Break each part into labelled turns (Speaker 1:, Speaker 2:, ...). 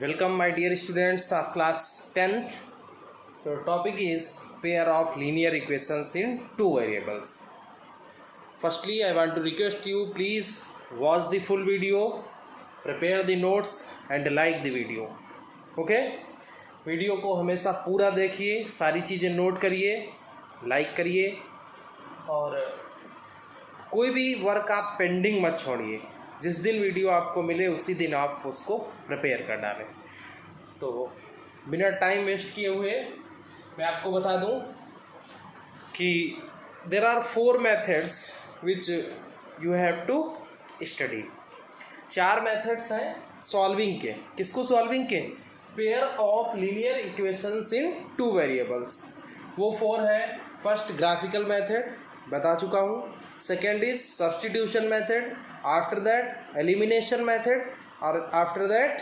Speaker 1: Welcome my dear students of class 10th. Your topic is pair of linear equations in two variables. Firstly, I want to request you please watch the full video, prepare the notes and like the video. Okay? Video को हमेशा पूरा देखिए, सारी चीज़ें note करिए, like करिए और कोई भी वर्क आप पेंडिंग मत छोड़िए। जिस दिन वीडियो आपको मिले उसी दिन आप उसको प्रिपेयर कर डालें। तो बिना टाइम वेस्ट किए हुए मैं आपको बता दूं कि there are 4 methods which you have to study. 4 methods हैं सॉल्विंग के। किसको सॉल्विंग के? Pair of linear equations in 2 variables. वो 4 है। फर्स्ट ग्राफिकल मेथड बता चुका हूँ, second is substitution method, after that elimination method और after that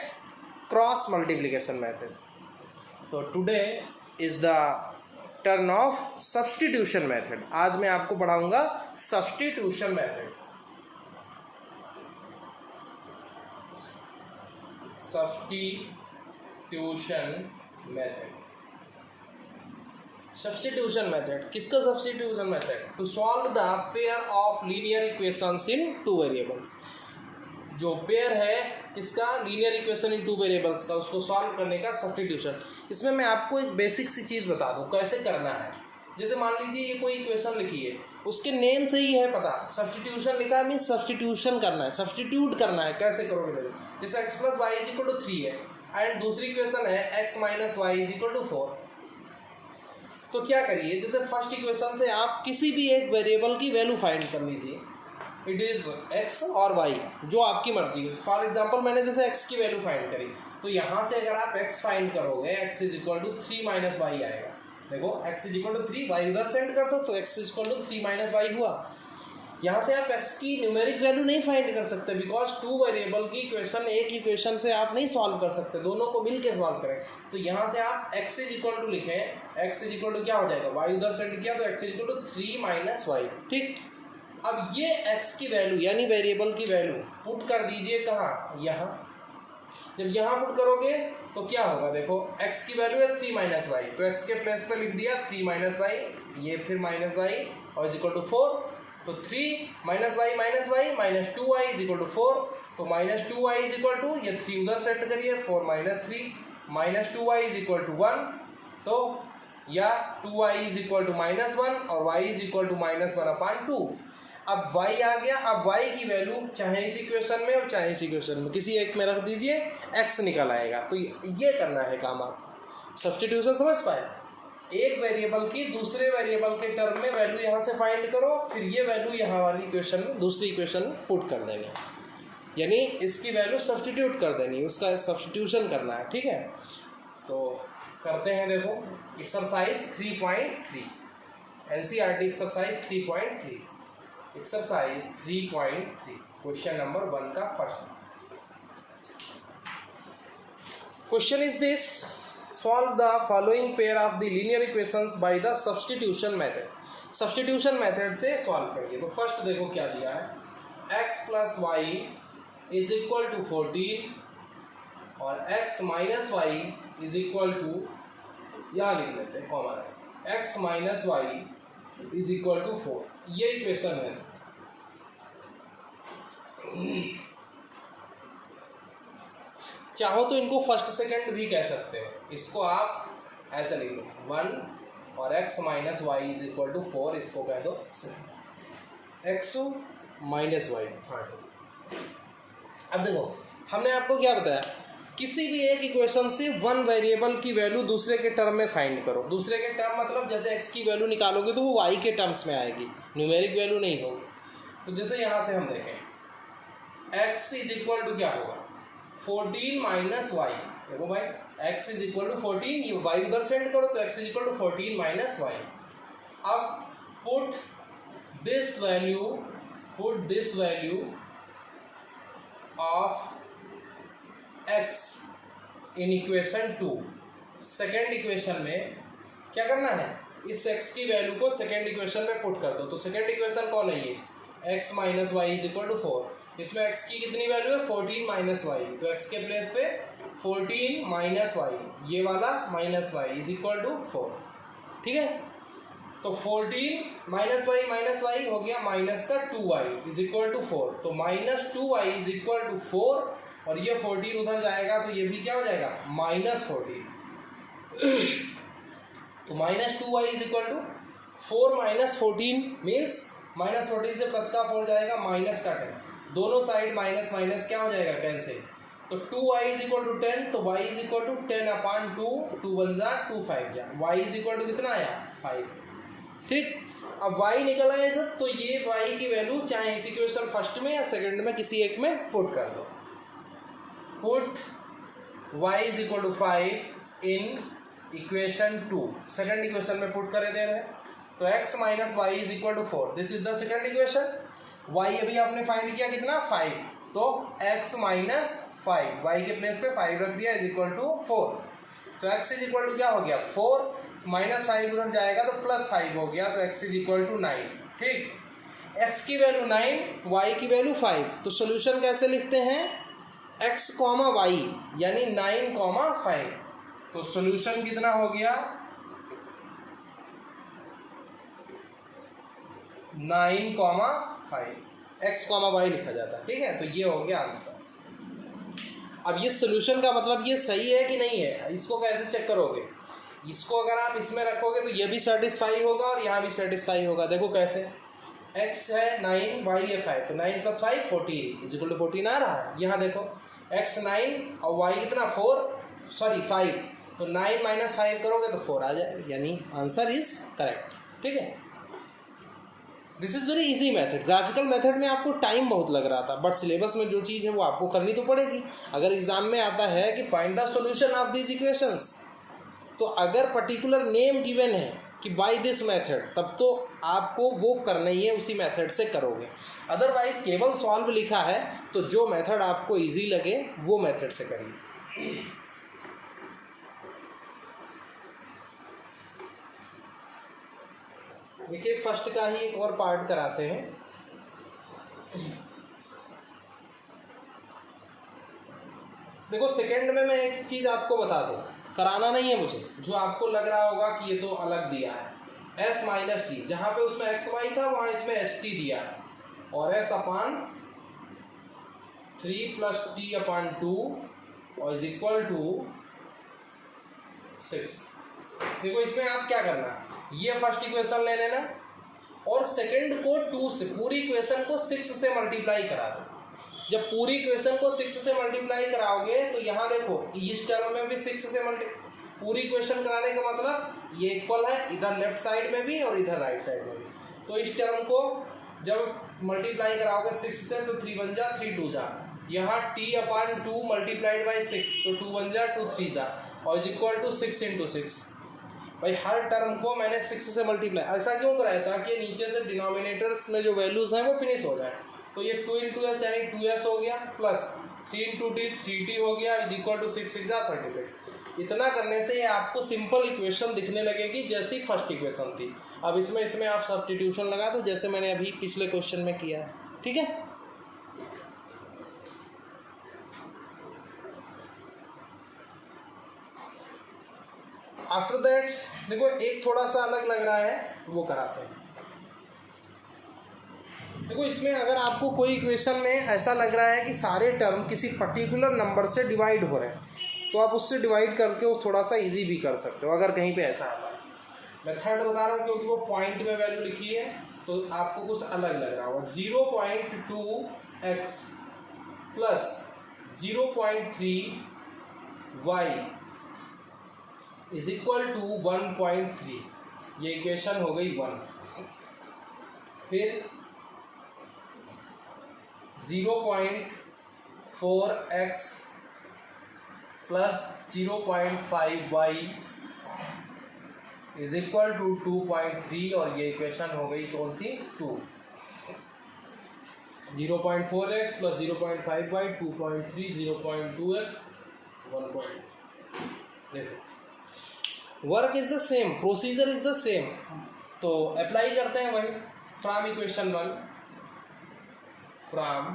Speaker 1: cross multiplication method. तो today is the turn of substitution method. आज मैं आपको पढ़ाऊंगा सब्स्टिट्यूशन मेथड। सब्स्टिट्यूशन मेथड किसका? Substitution method to solve the pair of linear equations in 2 variables. जो pair है किसका? लीनियर इक्वेशन इन 2 वेरिएबल्स का, उसको सॉल्व करने का सब्स्टिट्यूशन। इसमें मैं आपको एक बेसिक सी चीज़ बता दूं कैसे करना है। जैसे मान लीजिए ये कोई इक्वेशन लिखी है, उसके नेम से ही है पता, सब्स्टिट्यूशन लिखा है, मीन्स सब्स्टिट्यूशन करना है, सब्स्टिट्यूट करना है। कैसे करोगे देखो, जैसे x + y = 3 है एंड दूसरी इक्वेशन है x - y = 4। तो क्या करिए, जैसे फर्स्ट इक्वेशन से आप किसी भी एक वेरिएबल की वैल्यू फाइंड कर लीजिए। इट इज़ x और y, जो आपकी मर्जी है। फॉर एग्जांपल मैंने जैसे x की वैल्यू फाइंड करी, तो यहाँ से अगर आप x फाइंड करोगे x = 3 - y आएगा। देखो x = 3, y उधर सेंड कर दो तो x = 3 - y हुआ। यहाँ से आप x की न्यूमेरिक वैल्यू नहीं फाइंड कर सकते, बिकॉज 2 वेरिएबल की इक्वेशन एक इक्वेशन से आप नहीं सॉल्व कर सकते, दोनों को मिल के सॉल्व करें। तो यहाँ से आप x = लिखें, x = क्या हो जाएगा, y उधर सेंड किया तो x = 3 - y। ठीक, अब ये x की वैल्यू यानी वेरिएबल की वैल्यू पुट कर दीजिए कहाँ? यहाँ। जब यहाँ पुट करोगे तो क्या होगा, देखो x की वैल्यू है 3 - y, तो x के प्लेस पे लिख दिया 3 - y, ये फिर -y और = 4। तो 3 - y - y -2y = 4, तो -2y = ये 3 उधर सेट करिए, 4 - 3 -2y = 1, तो या 2y = -1 और y = -1/2। अब y आ गया। अब y की वैल्यू चाहे इस इक्वेशन में और चाहे इस इक्वेशन में किसी एक में रख दीजिए, x निकल आएगा। तो ये करना है काम। आप सब्स्टिट्यूशन समझ पाए? एक वेरिएबल की दूसरे वेरिएबल के टर्म में वैल्यू यहाँ से फाइंड करो, फिर ये वैल्यू यहाँ वाली इक्वेशन में दूसरी इक्वेशन में पुट कर देंगे, यानी इसकी वैल्यू सब्स्टिट्यूट कर देनी, उसका सब्स्टिट्यूशन करना है। ठीक है, तो करते हैं। देखो exercise 3.3, NCERT exercise 3.3, exercise 3.3 question number 1 का first question is this: solve the following pair of the linear equations by the substitution method। Substitution method से सॉल्व करिए। तो फर्स्ट देखो क्या दिया है, x + y = 14 और x - y = यहाँ लिख लेते हैं कॉमन है, x - y = 4। ये इक्वेशन है। चाहो तो इनको फर्स्ट सेकंड भी कह सकते हैं। इसको आप ऐसा लिख लो 1 और x - y = 4, इसको कह दो x - y। अब देखो हमने आपको क्या बताया, किसी भी एक इक्वेशन से 1 वेरिएबल की वैल्यू दूसरे के टर्म में फाइंड करो। दूसरे के टर्म मतलब जैसे x की वैल्यू निकालोगे तो वो y के टर्म्स में आएगी, न्यूमेरिक वैल्यू नहीं होगी। तो जैसे यहाँ से हम देखें x = क्या होगा, 14 - y। देखो भाई x = 14, ये y उधर सेंड करो तो x = 14 - y। अब put this value of x in equation 2। Second equation में क्या करना है, इस x की वैल्यू को सेकेंड इक्वेशन में पुट कर दो। तो सेकेंड इक्वेशन कौन है, ये x - y = 4। इसमें x की कितनी वैल्यू है 14 माइनस वाई, तो x के प्लेस पे 14 माइनस वाई, ये वाला minus y is equal to 4। ठीक है, तो 14 माइनस वाई हो गया माइनस का 2y इज इक्वल टू 4, तो minus 2y is equal to 4, और ये 14 उधर जाएगा तो ये भी क्या हो जाएगा माइनस 14। तो minus 2y is equal to 4 minus 14 means minus 14 से प्लस का 4 जाएगा माइनस का 10, दोनों साइड माइनस माइनस क्या हो जाएगा कैंसिल, तो 2y इज इक्वल टू 10, तो y इज इक्वल टू 10/2, 2 1 जा 2 5 जा, y इज इक्वल टू कितना आया 5। ठीक, अब y निकल आया जब, तो ये y की वैल्यू चाहे इस इक्वेशन फर्स्ट में या सेकंड में किसी एक में पुट कर दो। Put y is equal to 5 in equation 2, second equation में पुट करे दे रहे हैं, तो x minus y is equal to 4, this is the second equation. y अभी आपने फाइंड किया कितना 5, तो x माइनस 5, y के प्लेस पे 5 रख दिया इज इक्वल टू 4, तो x इज इक्वल टू क्या हो गया 4, माइनस 5 उधर जाएगा तो प्लस 5 हो गया, तो x इज इक्वल टू 9। ठीक, x की वैल्यू 9, y की वैल्यू 5, तो सोल्यूशन कैसे लिखते हैं x, y यानी 9, 5, तो सोल्यूशन कितना हो गया 9, 5, x, y लिखा जाता है। ठीक है, तो ये हो गया आंसर। अब ये सोल्यूशन का मतलब ये सही है कि नहीं है, इसको कैसे चेक करोगे, इसको अगर आप इसमें रखोगे तो ये भी सेटिस्फाई होगा और यहाँ भी सेटिस्फाई होगा। देखो कैसे, x है 9, y है 5, तो 9 + 5 14 इज इक्वल टू 14 आ रहा है। यहाँ देखो x 9 और y कितना 5, तो 9 माइनस 5 करोगे तो 4 आ जाएगा, यानी आंसर इज करेक्ट। ठीक है, this is very easy method. Graphical method में आपको टाइम बहुत लग रहा था, बट सिलेबस में जो चीज़ है वो आपको करनी तो पड़ेगी। अगर एग्जाम में आता है कि find the solution of these equations, तो अगर पर्टिकुलर नेम गिवन है कि बाय दिस मेथड, तब तो आपको वो करना ही है, उसी मेथड से करोगे। अदरवाइज केवल सॉल्व लिखा है तो जो मेथड आपको ईजी लगे वो मेथड से करिए। देखिए फर्स्ट का ही एक और पार्ट कराते हैं। देखो सेकंड में मैं एक चीज़ आपको बता दूं, कराना नहीं है मुझे, जो आपको लग रहा होगा कि ये तो अलग दिया है s माइनस टी, जहाँ पे उसमें एक्स वाई था वहाँ इसमें एस टी दिया है, और s अपान 3 + t/2 और इज इक्वल टू 6। देखो इसमें आप क्या करना है, ये फर्स्ट इक्वेशन ले लेना और सेकंड को 2 से, पूरी इक्वेशन को 6 से मल्टीप्लाई करा दो। जब पूरी इक्वेशन को 6 से मल्टीप्लाई कराओगे तो यहाँ देखो इस टर्म में भी 6 से पूरी इक्वेशन कराने का मतलब ये इक्वल है इधर लेफ्ट साइड में भी और इधर राइट साइड में भी, तो इस टर्म को जब मल्टीप्लाई कराओगे 6 से तो 3 1 जा 3 2 जा, यहाँ t/2 मल्टीप्लाइड बाई 6, तो 2 1 जा 2 3 जा और इज इक्वल टू 6 × 6। भाई हर टर्म को मैंने 6 से मल्टीप्लाई ऐसा क्यों कराया, ताकि नीचे से डिनोमिनेटर्स में जो वैल्यूज़ हैं वो फिनिश हो जाए। तो ये 2 × s यानी 2s हो गया, प्लस 3 × t 3t हो गया, इज इक्वल टू 6 6 जा 36। इतना करने से ये आपको सिंपल इक्वेशन दिखने लगेगी जैसी फर्स्ट इक्वेशन थी। अब इसमें आप सब्स्टिट्यूशन लगा दो जैसे मैंने अभी पिछले क्वेश्चन में किया है। ठीक है, आफ्टर दैट देखो एक थोड़ा सा अलग लग रहा है, वो कराते हैं। देखो इसमें अगर आपको कोई इक्वेशन में ऐसा लग रहा है कि सारे टर्म किसी पर्टिकुलर नंबर से डिवाइड हो रहे हैं, तो आप उससे डिवाइड करके वो थोड़ा सा इजी भी कर सकते हो, अगर कहीं पे ऐसा आता है। मैं थर्ड बता रहा हूँ क्योंकि वो पॉइंट में वैल्यू लिखी है तो आपको कुछ अलग लग रहा होगा। 0.2x plus 0.3y is equal to 1.3, ये इक्वेशन हो गई 1। फिर 0.4x plus 0.5y is equal to 2.3, और ये इक्वेशन हो गई कौन सी 2। 0.4x plus 0.5y 2.3, 0.2x 1. देखो work is the same, procedure is the same, तो अप्लाई करते हैं वही फ्रॉम इक्वेशन 1, फ्रॉम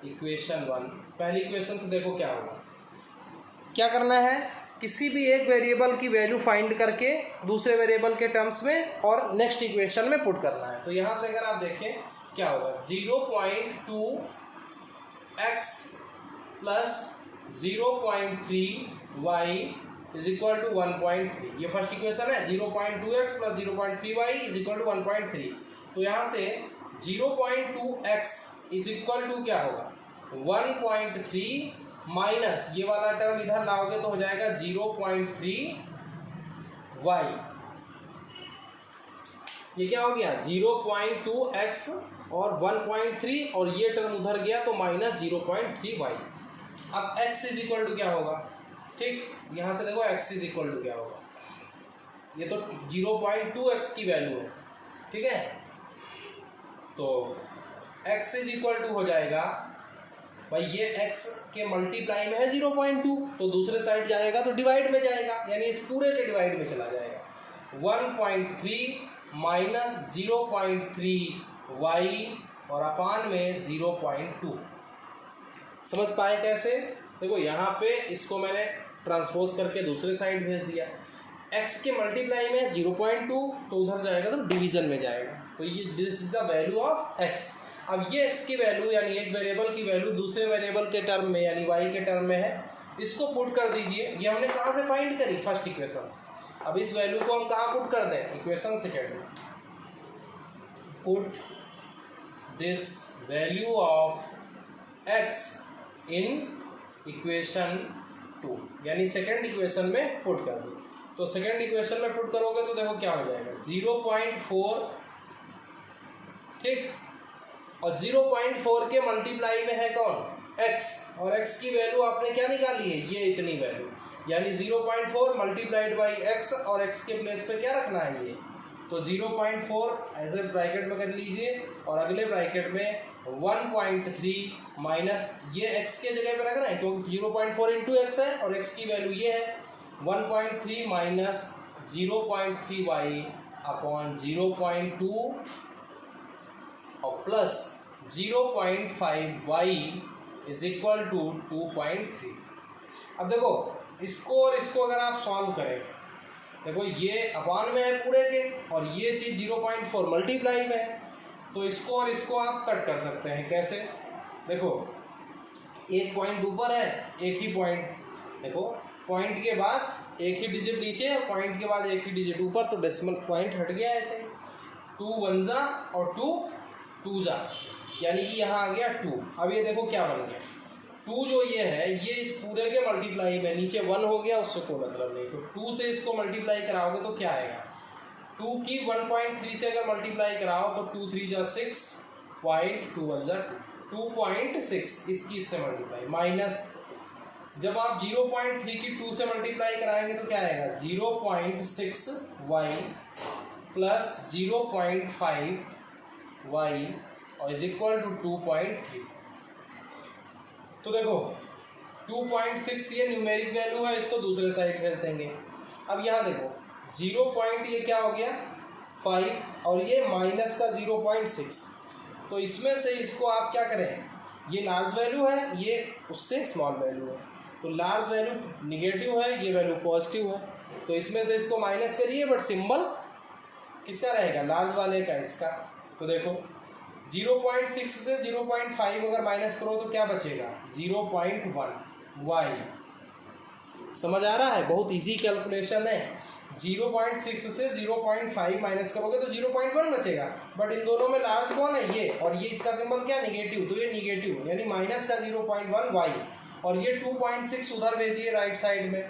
Speaker 1: इक्वेशन 1, पहली इक्वेशन से देखो क्या होगा। क्या करना है, किसी भी एक वेरिएबल की वैल्यू फाइंड करके दूसरे वेरिएबल के टर्म्स में और नेक्स्ट इक्वेशन में पुट करना है। तो यहाँ से अगर आप देखें क्या होगा, 0.2x plus 0.3y is equal to 1.3। ये फर्स्ट इक्वेशन है, 0.2x plus 0.3y is equal to 1.3। तो यहाँ से 0.2x इज इक्वल टू क्या होगा, 1.3 माइनस ये वाला टर्म इधर लाओगे तो हो जाएगा 0.3y। ये क्या हो गया, 0.2x और 1.3 और ये टर्म उधर गया तो माइनस 0.3y। अब x इज इक्वल टू क्या होगा, ठीक, यहाँ से देखो x इज इक्वल टू क्या होगा, ये तो 0.2x की वैल्यू है, ठीक है। तो x इज इक्वल टू हो जाएगा, भाई ये x के मल्टीप्लाई में है 0.2, तो दूसरे साइड जाएगा तो डिवाइड में जाएगा, यानी इस पूरे के डिवाइड में चला जाएगा। 1.3 माइनस 0.3y और अपान में 0.2। समझ पाए कैसे? देखो यहाँ पे इसको मैंने ट्रांसपोज करके दूसरे साइड भेज दिया, x के मल्टीप्लाई में 0.2 तो उधर जाएगा तो डिवीजन में जाएगा, तो ये this is the value of x। अब ये x की वैल्यू यानी एक वेरिएबल की वैल्यू दूसरे वेरिएबल के टर्म में यानी y के टर्म में है, इसको पुट कर दीजिए। ये हमने कहाँ से फाइंड करी, फर्स्ट इक्वेशन से। अब इस वैल्यू को हम कहाँ पुट कर दें, इक्वेशन सेकेंड में। Put this value of x in equation 2, यानी सेकेंड इक्वेशन में पुट कर दो। तो सेकेंड इक्वेशन में पुट करोगे तो देखो क्या हो जाएगा, 0.4, ठीक, और 0.4 के मल्टीप्लाई में है कौन, x, और x की वैल्यू आपने क्या निकाली है, ये इतनी वैल्यू, यानी 0.4 मल्टीप्लाइड बाई x, और x के प्लेस पे क्या रखना है ये, तो 0.4 ऐसे ब्रैकेट में कर लीजिए और अगले ब्रैकेट में 1.3 माइनस ये x के जगह पे रखना है क्योंकि 0.4 इंटू एक्स है और x की वैल्यू ये है, 1.3 माइनस 0.3y अपॉन 0.2 और plus 0.5y is equal to 2.3। अब देखो इसको और इसको अगर आप सॉल्व करें, देखो ये अपान में है पूरे के और ये चीज़ 0.4 मल्टीप्लाई में है, तो इसको और इसको आप कट कर सकते हैं। कैसे, देखो एक पॉइंट ऊपर है, एक ही पॉइंट, देखो पॉइंट के बाद एक ही डिजिट नीचे है, पॉइंट के बाद एक ही डिजिट ऊपर, तो डेसिमल पॉइंट हट गया ऐसे, 2 1 जा और 2 2 जा, यानी कि यहाँ आ गया 2। अब ये देखो क्या बन गया, 2 जो ये है ये इस पूरे के मल्टीप्लाई में, नीचे 1 हो गया उससे कोई मतलब नहीं, तो 2 से इसको मल्टीप्लाई कराओगे तो क्या आएगा, 2 की 1.3 से अगर मल्टीप्लाई कराओ तो 2 3 जा 6, 2 1 जा 2.6, इसकी इससे मल्टीप्लाई, माइनस जब आप 0.3 की 2 से मल्टीप्लाई कराएंगे तो क्या आएगा, 0.6y प्लस 0.5y और इज इक्वल टू 2.3। तो देखो 2.6 ये न्यूमेरिक वैल्यू है, इसको दूसरे साइड भेज देंगे। अब यहाँ देखो 0. ये क्या हो गया 5 और ये माइनस का 0.6, तो इसमें से इसको आप क्या करें, ये लार्ज वैल्यू है, ये उससे स्मॉल वैल्यू है, तो लार्ज वैल्यू निगेटिव है, ये वैल्यू पॉजिटिव है, तो इसमें से इसको माइनस करिए, बट सिंबल किसका रहेगा, लार्ज वाले का, इसका। तो देखो 0.6 से 0.5 अगर माइनस करो तो क्या बचेगा, 0.1 y। समझ आ रहा है, बहुत इजी कैलकुलेशन है। 0.6 से 0.5 माइनस करोगे तो 0.1 बचेगा, बट इन दोनों में लार्ज कौन है, ये, और ये इसका सिंबल क्या, निगेटिव, तो ये निगेटिव यानी माइनस का 0.1 y, और ये 2.6 उधर भेजिए राइट साइड में,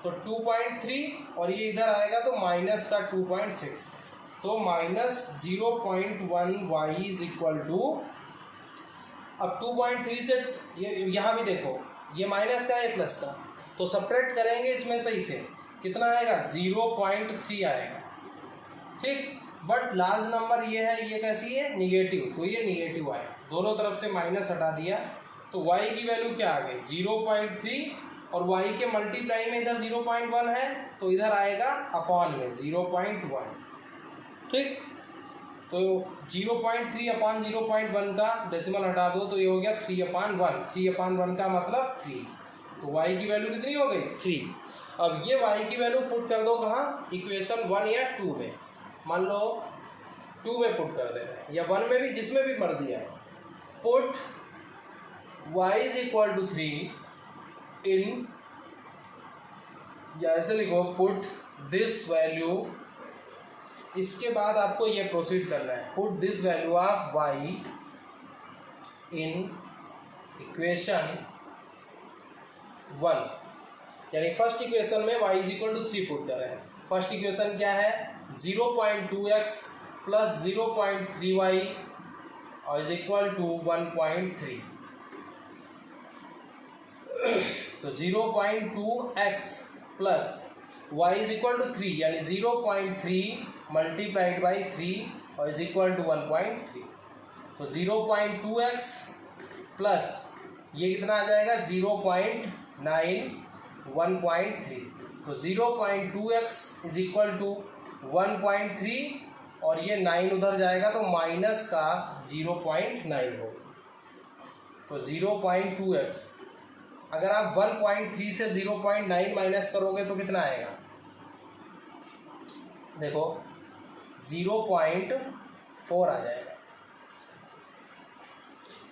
Speaker 1: तो 2.3 और ये इधर आएगा तो माइनस का 2.6, तो minus 0.1 y is equal to, अब 2.3 से ये यहाँ भी देखो ये माइनस का है प्लस का, तो सब्ट्रैक्ट करेंगे इसमें से इसे, कितना आएगा 0.3 आएगा, ठीक, बट लार्ज नंबर ये है, ये कैसी है, निगेटिव, तो ये निगेटिव आए, दोनों तरफ से माइनस हटा दिया, तो y की वैल्यू क्या आ गई 0.3 और y के मल्टीप्लाई में इधर 0.1 है तो इधर आएगा अपॉन में 0.1, ठीक। तो 0.3 अपान 0.1 का डेसिमल हटा दो तो ये हो गया 3/1। 3/1 का मतलब 3, तो y की वैल्यू कितनी हो गई 3। अब ये y की वैल्यू पुट कर दो कहाँ, इक्वेशन 1 या 2 में। मान लो 2 में पुट कर दे रहे हैं या 1 में भी, जिसमें भी मर्जी है। Put y is equal to 3 in, या ऐसे लिखो पुट दिस वैल्यू, इसके बाद आपको ये प्रोसीड करना है। Put this value of y in equation 1, यानी फर्स्ट इक्वेशन में y is equal to 3 put कर रहे हैं। फर्स्ट इक्वेशन क्या है, 0.2x प्लस 0.3y और इज इक्वल टू 1.3। तो 0.2x plus y is equal to 3, यानी 0.3 मल्टीप्लाइड बाई 3 और इज इक्वल टू 1.3। तो 0.2x प्लस ये कितना आ जाएगा 0.9 1.3। तो 0.2x इज इक्वल टू 1.3 और ये 9 उधर जाएगा तो माइनस का 0.9 हो। तो 0.2x अगर आप 1.3 से 0.9 माइनस करोगे तो कितना आएगा, देखो 0.4 आ जाएगा।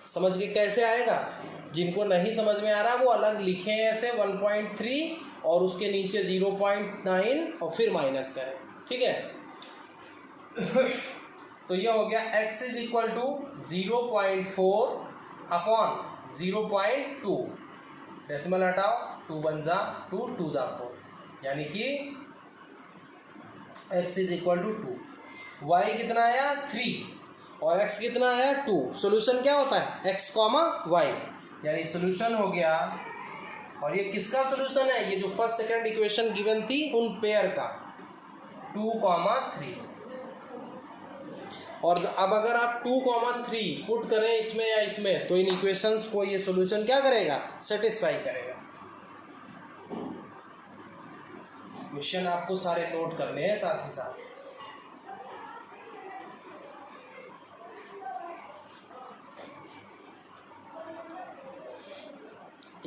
Speaker 1: समझ के कैसे आएगा, जिनको नहीं समझ में आ रहा वो अलग लिखें ऐसे 1.3 और उसके नीचे 0.9 और फिर माइनस करें, ठीक है। तो ये हो गया x is equal to 0.4 upon 0.2, decimal हटाओ, 2 1 जा 2, 2 जा 4, यानी कि x is equal to 2। y कितना आया 3 और x कितना आया 2। सोल्यूशन क्या होता है x, y, यानी सोल्यूशन हो गया। और ये किसका सोल्यूशन है, ये जो फर्स्ट सेकंड इक्वेशन गिवन थी उन पेयर का 2, 3। और अब अगर आप 2, 3 पुट करें इसमें या इसमें तो इन इक्वेशंस को ये सॉल्यूशन क्या करेगा, सेटिस्फाई करेगा। क्वेश्चन आपको सारे नोट करने हैं साथ ही साथ।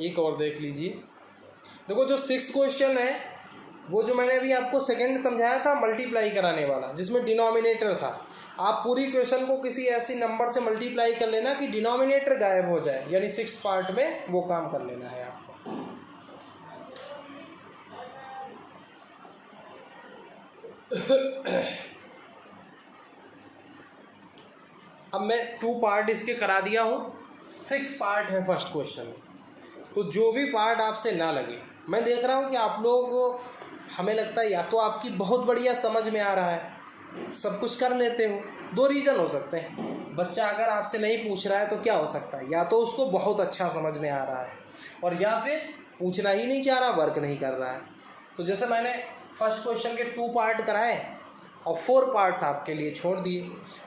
Speaker 1: एक और देख लीजिए, देखो जो 6 क्वेश्चन है वो जो मैंने अभी आपको सेकंड समझाया था मल्टीप्लाई कराने वाला, जिसमें डिनोमिनेटर था। आप पूरी क्वेश्चन को किसी ऐसी नंबर से मल्टीप्लाई कर लेना कि डिनोमिनेटर गायब हो जाए, यानी 6 पार्ट में वो काम कर लेना है आपको। अब मैं 2 पार्ट इसके करा दिया हूँ, 6 पार्ट है फर्स्ट क्वेश्चन। तो जो भी पार्ट आपसे ना लगे, मैं देख रहा हूँ कि आप लोग, हमें लगता है या तो आपकी बहुत बढ़िया समझ में आ रहा है, सब कुछ कर लेते हो। 2 रीज़न हो सकते हैं। बच्चा अगर आपसे नहीं पूछ रहा है तो क्या हो सकता है, या तो उसको बहुत अच्छा समझ में आ रहा है और या फिर पूछना ही नहीं चाह रहा, वर्क नहीं कर रहा है। तो जैसे मैंने फर्स्ट क्वेश्चन के 2 पार्ट कराए और 4 पार्ट्स आपके लिए छोड़ दिए,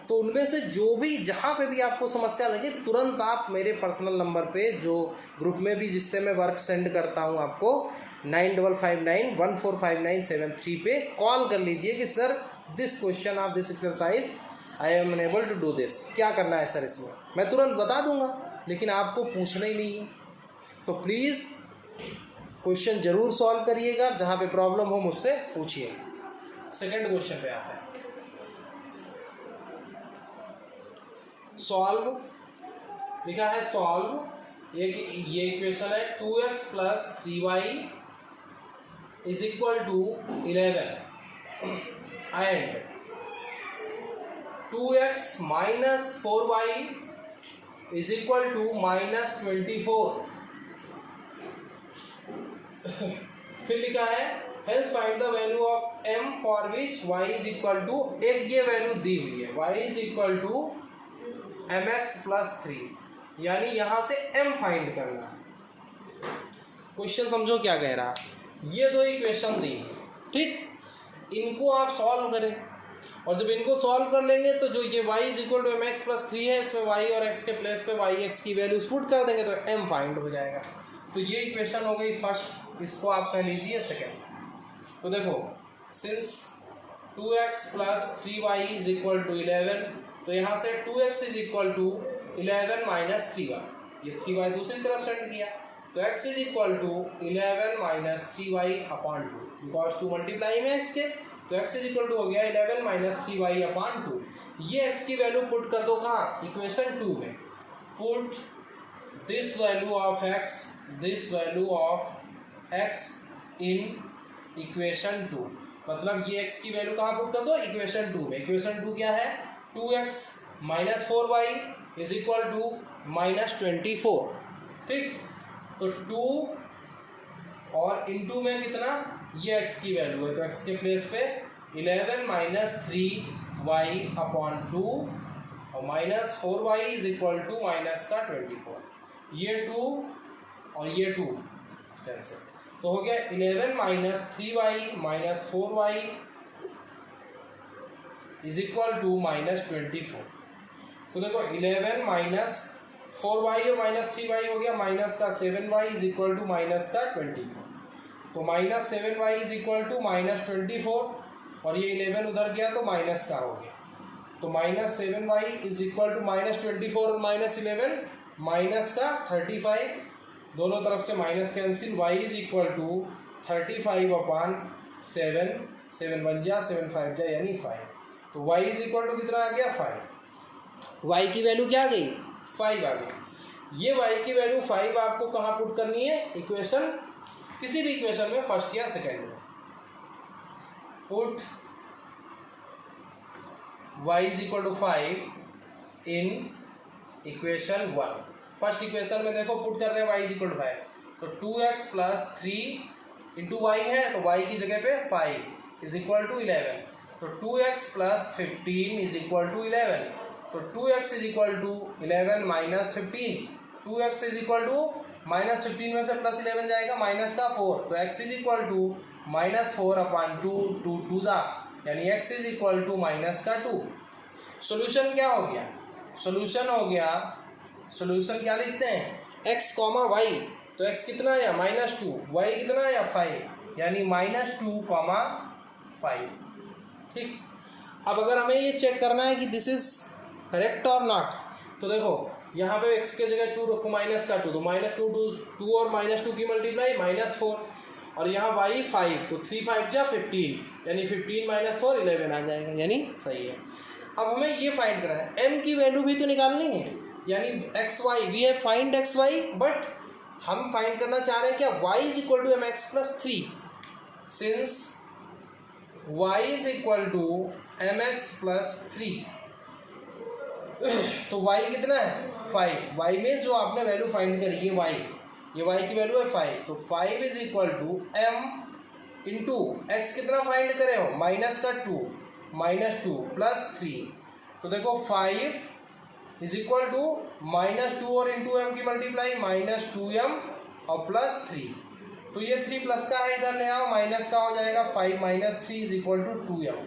Speaker 1: तो उनमें से जो भी जहाँ पे भी आपको समस्या लगे तुरंत आप मेरे पर्सनल नंबर पे, जो ग्रुप में भी जिससे मैं वर्क सेंड करता हूँ आपको, 9559145973 पे कॉल कर लीजिए कि sir this question of this exercise I am unable to do this, क्या करना है सर इसमें। मैं तुरंत बता दूंगा, लेकिन आपको पूछना ही नहीं है। तो प्लीज़ क्वेश्चन ज़रूर सॉल्व करिएगा, जहाँ पे प्रॉब्लम हो मुझसे पूछिए। सेकंड क्वेश्चन पे आता है, सॉल्व लिखा है सॉल्व। ये इक्वेशन है 2x plus 3y is equal to 11 and 2x minus 4y is equal to -24। फिर लिखा है hence find the value of m for which y is equal to, एक ये वैल्यू दी हुई है y is equal to mx plus 3, यानी यहाँ से m फाइंड करना है। क्वेश्चन समझो क्या कह रहा है, ये 2 इक्वेशन दी, ठीक, इनको आप सॉल्व करें और जब इनको सॉल्व कर लेंगे तो जो ये y is equal to mx plus 3 है, इसमें y और x के प्लेस पे yx की वैल्यूज पुट कर देंगे तो m फाइंड हो जाएगा। तो ये इक्वेशन हो गई फर्स्ट, इसको आप कह लीजिए सेकेंड। तो देखो since 2x plus 3y is equal to 11, तो यहाँ से 2x is equal to 11 minus 3y, ये 3y दूसरी तरफ सेंड किया, तो x is equal to 11 minus 3y upon 2, because 2 multiply में x के, तो x इज इक्वल टू हो गया 11 माइनस 3y अपॉन 2। ये x की वैल्यू पुट कर दो कहाँ, इक्वेशन 2 में। Put this value of x in equation 2, मतलब ये x की वैल्यू कहाँ पुट कर दो, इक्वेशन 2 में। इक्वेशन 2 क्या है, 2x minus 4y is equal to minus 24, ठीक। तो 2 और इनटू में कितना, ये x की वैल्यू है, तो x के प्लेस पे 11 माइनस 3y अपॉन 2 और minus 4y is equal to minus का 24, ये 2 और ये 2 कैंसिल, तो हो गया 11 minus 3y minus 4y is equal to minus 24। तो देखो 11 माइनस 4y और माइनस 3y हो गया माइनस का 7y is equal to minus का 24, तो minus 7y is equal to minus 24, और ये 11 उधर गया तो माइनस का हो गया, तो minus 7y is equal to minus 24 और माइनस 11 माइनस का 35, दोनों तरफ से minus cancel, y is equal to 35 upon 7, 7 1 जा 7 5 जा यानी 5, तो y इज इक्वल टू कितना आ गया 5, y की वैल्यू क्या आ गई 5 आ गई। ये y की वैल्यू 5 आपको कहाँ पुट करनी है, इक्वेशन, किसी भी इक्वेशन में, फर्स्ट या सेकेंड में। Put y is equal to 5 in equation 1, first equation में देखो पुट कर रहे हैं y इज इक्वल टू 5, तो 2x प्लस 3 इंटू वाई है, तो y की जगह पे 5 इज इक्वल टू 11, तो 2x plus 15 is equal to 11, तो 2x is equal to 11 minus 15, 2x is equal to minus 15 में से प्लस 11 जाएगा माइनस का 4, तो x is equal to minus 4 upon 2, 2 2 जा यानी x is equal to minus का 2। सोल्यूशन क्या हो गया, सोल्यूशन हो गया, सोल्यूशन क्या लिखते हैं x कॉमा वाई, तो x कितना आया -2, y कितना आया 5, यानी -2,5, ठीक। अब अगर हमें ये चेक करना है कि दिस इज करेक्ट और नॉट, तो देखो यहाँ पे x के जगह 2 रखो माइनस का 2, तो -2 और -2 की मल्टीप्लाई -4, और यहाँ y 5, तो 3 5 जा 15, यानी 15 - 4 11 आ जाएगा, यानी सही है। अब हमें ये फाइंड करना है, m की वैल्यू भी तो निकालनी है, यानी x y, we have find x y, but हम फाइंड करना चाह रहे हैं क्या, y is equal to mx plus 3, since y is equal to mx plus 3, तो y कितना है 5, y में जो आपने वैल्यू फाइंड करी ये y की वैल्यू है 5, तो 5 is equal to m into x कितना फाइंड करे हो माइनस का 2 प्लस 3, तो देखो 5 इज इक्वल टू -2 और इंटू एम की मल्टीप्लाई -2m और प्लस 3, तो ये 3 प्लस का है, इधर ले आओ माइनस का हो जाएगा 5 - 3 इज इक्वल टू 2m,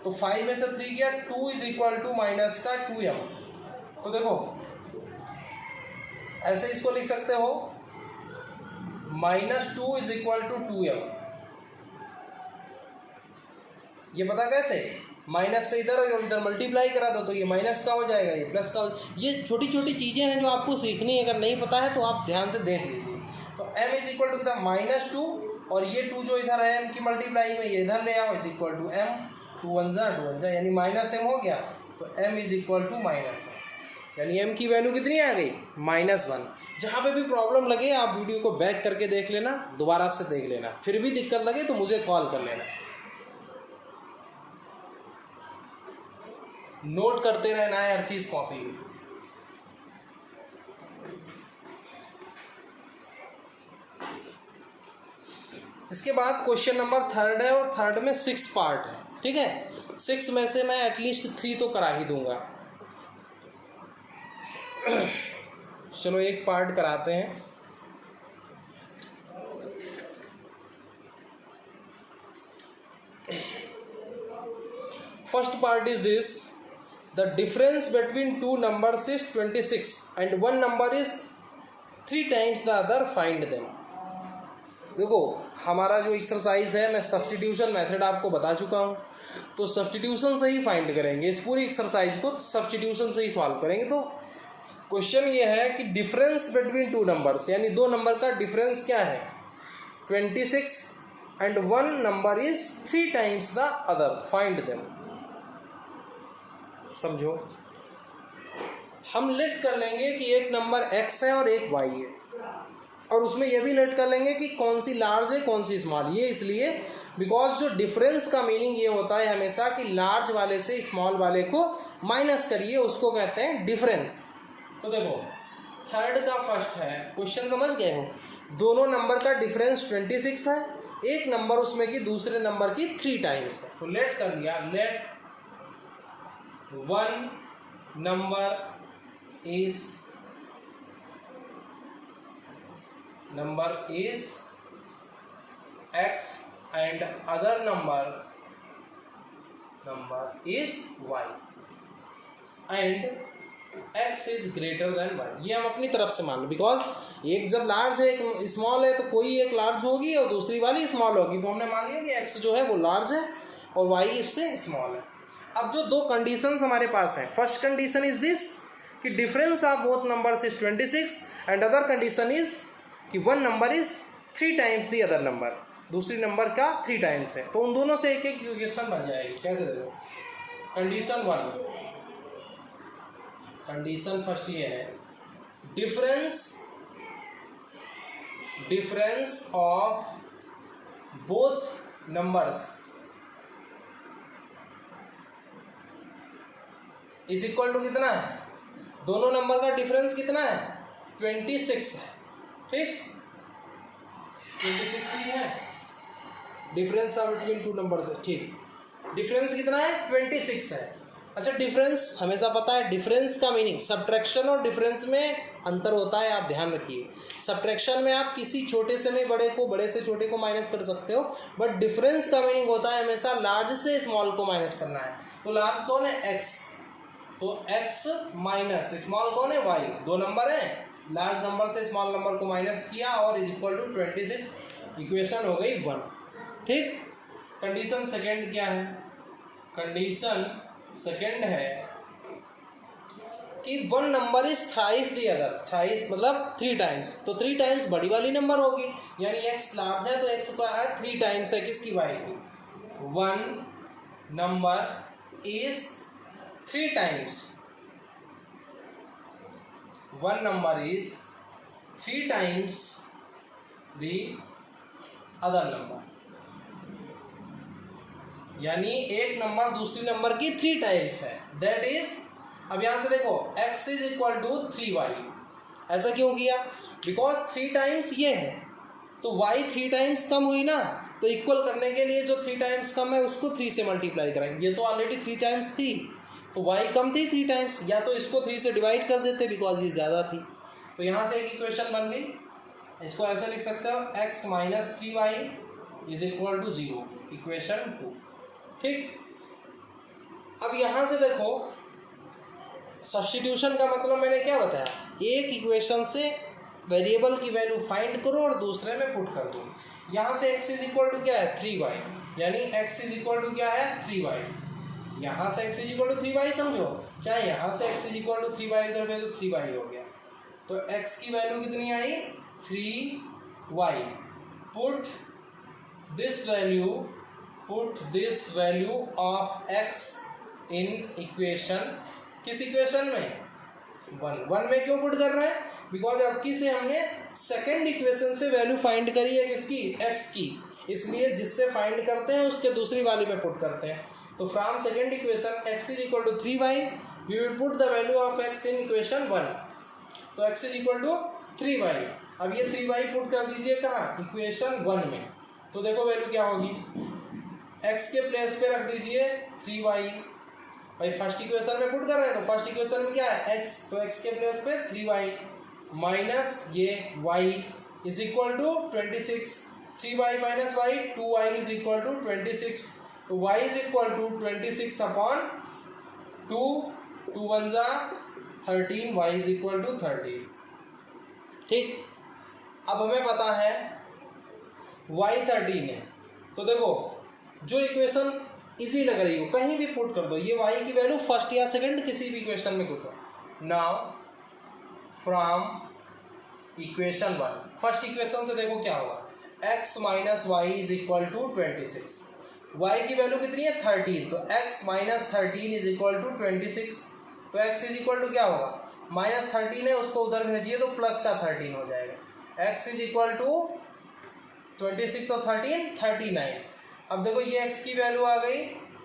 Speaker 1: तो 5 में से 3 गया 2 इज इक्वल टू माइनस का 2m, तो देखो ऐसे इसको लिख सकते हो -2 इज इक्वल टू 2m, ये पता कैसे, माइनस से इधर और इधर मल्टीप्लाई करा दो तो ये माइनस का हो जाएगा, ये प्लस का ये छोटी छोटी चीज़ें हैं जो आपको सीखनी है, अगर नहीं पता है तो आप ध्यान से देख लीजिए। तो m इज इक्वल टू कितना -2 और ये 2 जो इधर है m की मल्टीप्लाई में ये इधर ले आओ इज इक्वल टू m, 2 1 जा यानी -m हो गया, तो m इज इक्वल टू -1, यानी m की वैल्यू कितनी आ गई -1। जहाँ पे भी प्रॉब्लम लगे आप वीडियो को बैक करके देख लेना, दोबारा से देख लेना, फिर भी दिक्कत लगे तो मुझे कॉल कर लेना, नोट करते रहना है हर चीज कॉपी में। इसके बाद क्वेश्चन नंबर 3 है और 3 में 6 पार्ट है, ठीक है। 6 में से मैं एटलीस्ट 3 तो करा ही दूंगा। चलो एक पार्ट कराते हैं। First part is this, the difference between two numbers is 26 and one number is 3 times the other, find them। देखो हमारा जो एक्सरसाइज है, मैं सब्स्टिट्यूशन मेथड आपको बता चुका हूँ, तो सब्स्टिट्यूशन से ही फाइंड करेंगे इस पूरी एक्सरसाइज को, सब्स्टिट्यूशन से ही सॉल्व करेंगे। तो क्वेश्चन ये है कि डिफरेंस बिटवीन टू नंबर्स, यानी दो नंबर का डिफरेंस क्या है 26 and one number is 3 times the other, find them. समझो, हम लेट कर लेंगे कि एक नंबर x है और एक y है, और उसमें यह भी लेट कर लेंगे कि कौन सी लार्ज है कौन सी स्मॉल। ये इसलिए बिकॉज जो डिफरेंस का मीनिंग ये होता है हमेशा कि लार्ज वाले से स्मॉल वाले को माइनस करिए, उसको कहते हैं डिफरेंस। तो देखो थर्ड का फर्स्ट है, क्वेश्चन समझ गए हो, दोनों नंबर का डिफरेंस 26 है, एक नंबर उसमें की दूसरे नंबर की 3 टाइम्स है। तो लेट कर लिया, let one number is x and other number is y and x is greater than y। ये हम अपनी तरफ से मान लो, बिकॉज एक जब लार्ज है एक स्मॉल है तो कोई एक लार्ज होगी और दूसरी वाली स्मॉल होगी, तो हमने मान लिया कि x जो है वो लार्ज है और y इससे स्मॉल है। अब जो दो कंडीशंस हमारे पास हैं, फर्स्ट कंडीशन इज दिस कि difference of both numbers is 26 and other condition is कि one number is 3 times the other number, दूसरी नंबर का 3 टाइम्स है। तो उन दोनों से एक एक इक्वेशन बन जाएगी। कैसे देखो, कंडीशन वन, कंडीशन फर्स्ट ये है difference of both numbers is equal to कितना है, दोनों नंबर का डिफरेंस कितना है 26 है, ठीक 26 ही है difference of between two numbers है, ठीक डिफरेंस कितना है 26 है। अच्छा डिफरेंस हमेशा पता है, डिफरेंस का मीनिंग सब्ट्रैक्शन और डिफरेंस में अंतर होता है, आप ध्यान रखिए। सब्ट्रैक्शन में आप किसी छोटे से में बड़े को, बड़े से छोटे को माइनस कर सकते हो, बट डिफरेंस का मीनिंग होता है हमेशा लार्ज से स्मॉल को माइनस करना है। तो लार्ज कौन है x, तो x माइनस स्मॉल कौन है y, दो नंबर है, लार्ज नंबर से स्मॉल नंबर को माइनस किया और इज इक्वल टू 26, इक्वेशन हो गई 1, ठीक। कंडीशन सेकंड क्या है, कंडीशन सेकंड है कि one number is thrice the other, thrice मतलब 3 टाइम्स, तो 3 टाइम्स बड़ी वाली नंबर होगी, यानी x लार्ज है तो x का है 3 टाइम्स है किसकी, y की। One number is 3 times, one number is 3 times the other number, यानी एक नंबर दूसरी नंबर की 3 टाइम्स है, दैट इज। अब यहां से देखो x is equal to 3y, ऐसा क्यों किया, बिकॉज 3 टाइम्स ये है तो y 3 टाइम्स कम हुई ना, तो इक्वल करने के लिए जो 3 टाइम्स कम है उसको 3 से मल्टीप्लाई करेंगे, ये तो ऑलरेडी 3 टाइम्स थी तो y कम थी 3 टाइम्स, या तो इसको 3 से डिवाइड कर देते बिकॉज ये ज़्यादा थी। तो यहाँ से एक इक्वेशन बन गई, इसको ऐसे लिख सकते हो x minus 3y is equal to 0, equation 2, ठीक। अब यहाँ से देखो सब्स्टिट्यूशन का मतलब मैंने क्या बताया, एक इक्वेशन से वेरिएबल की वैल्यू फाइंड करो और दूसरे में पुट कर दो। यहाँ से x इज इक्वल टू क्या है 3y, यानी x इज इक्वल टू क्या है 3y, यहाँ से x is equal to 3y समझो, चाहे यहाँ से x is equal to 3y इधर भेजो 3y हो गया, तो x की वैल्यू कितनी आई 3y, put this value of x in equation, किस इक्वेशन में 1 में क्यों पुट कर रहे हैं, बिकॉज अब की से हमने सेकेंड इक्वेशन से वैल्यू फाइंड करी है किसकी, x की, इसलिए जिससे फाइंड करते हैं उसके दूसरी वाली में पुट करते हैं। तो from second equation x is equal to 3y we will put the value of x in equation 1, तो x is equal to 3y। अब ये 3y पुट कर दीजिए कहाँ, इक्वेशन 1 में, तो देखो वैल्यू क्या होगी, x के प्लेस पे रख दीजिए 3y, भाई फर्स्ट इक्वेशन में पुट कर रहे हैं तो फर्स्ट इक्वेशन में क्या है x, तो x के प्लेस पे 3y माइनस ये y is equal to 26, 3y minus y 2y is equal to 26, तो y is equal to 26 upon 2, 2 1 जा 13, y इज इक्वल टू 30, ठीक। अब हमें पता है y 13 है। तो देखो जो इक्वेशन इजी लग रही हो कहीं भी पुट कर दो, ये y की वैल्यू फर्स्ट या सेकंड किसी भी इक्वेशन में पुट करो। Now from equation 1, first equation से देखो क्या होगा, x minus y is equal to 26, y की वैल्यू कितनी है 13, तो x minus 13 is equal to 26, तो x इज इक्वल टू क्या होगा, माइनस 13 है उसको उधर भेजिए तो प्लस का 13 हो जाएगा, x इज इक्वल टू 26 और 13 39। अब देखो ये x की वैल्यू आ गई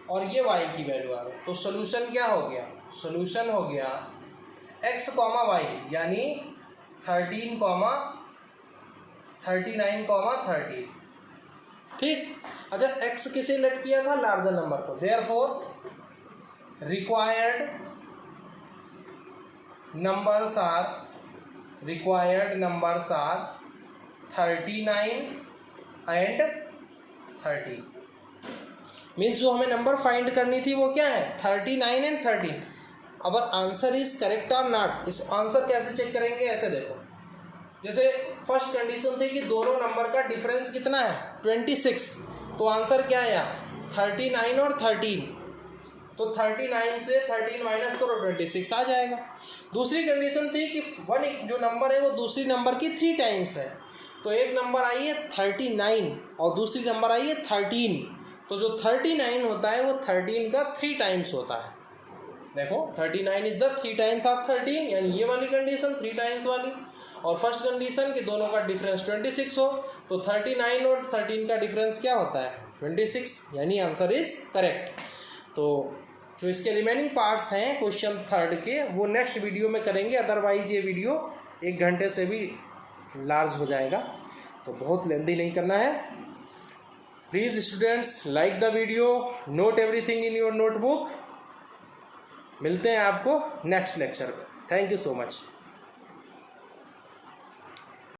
Speaker 1: और ये y की वैल्यू आ गई, तो सोल्यूशन क्या हो गया, सोल्यूशन हो गया x कॉमा वाई यानी 13 कॉमा 39 कॉमा 30, ठीक। अच्छा x किसे लेट किया था, लार्जर नंबर को, therefore required numbers are 39 and 30, means जो हमें नंबर फाइंड करनी थी वो क्या है 39 and 13। Our answer is correct और नॉट, इस आंसर कैसे चेक करेंगे, ऐसे देखो, जैसे फर्स्ट कंडीशन थी कि दोनों नंबर का डिफरेंस कितना है 26, तो आंसर क्या है यहाँ 39 और 13, तो 39 से 13 माइनस करो 26 आ जाएगा। दूसरी कंडीशन थी कि वन जो नंबर है वो दूसरी नंबर की 3 टाइम्स है, तो एक नंबर आई है 39 और दूसरी नंबर आई है 13, तो जो 39 होता है वो 13 का 3 टाइम्स होता है। देखो 39 इज द 3 टाइम्स ऑफ 13, यानी ये वाली कंडीशन 3 टाइम्स वाली, और फर्स्ट कंडीशन कि दोनों का डिफरेंस 26 हो, तो 39 और 13 का डिफरेंस क्या होता है 26, यानी आंसर इज करेक्ट। तो जो इसके रिमेनिंग पार्ट्स हैं क्वेश्चन थर्ड के वो नेक्स्ट वीडियो में करेंगे, अदरवाइज ये वीडियो 1 घंटे से भी लार्ज हो जाएगा, तो बहुत लेंदी नहीं करना है। Please students like the video, note everything in your notebook. मिलते हैं आपको नेक्स्ट लेक्चर में। Thank you so much.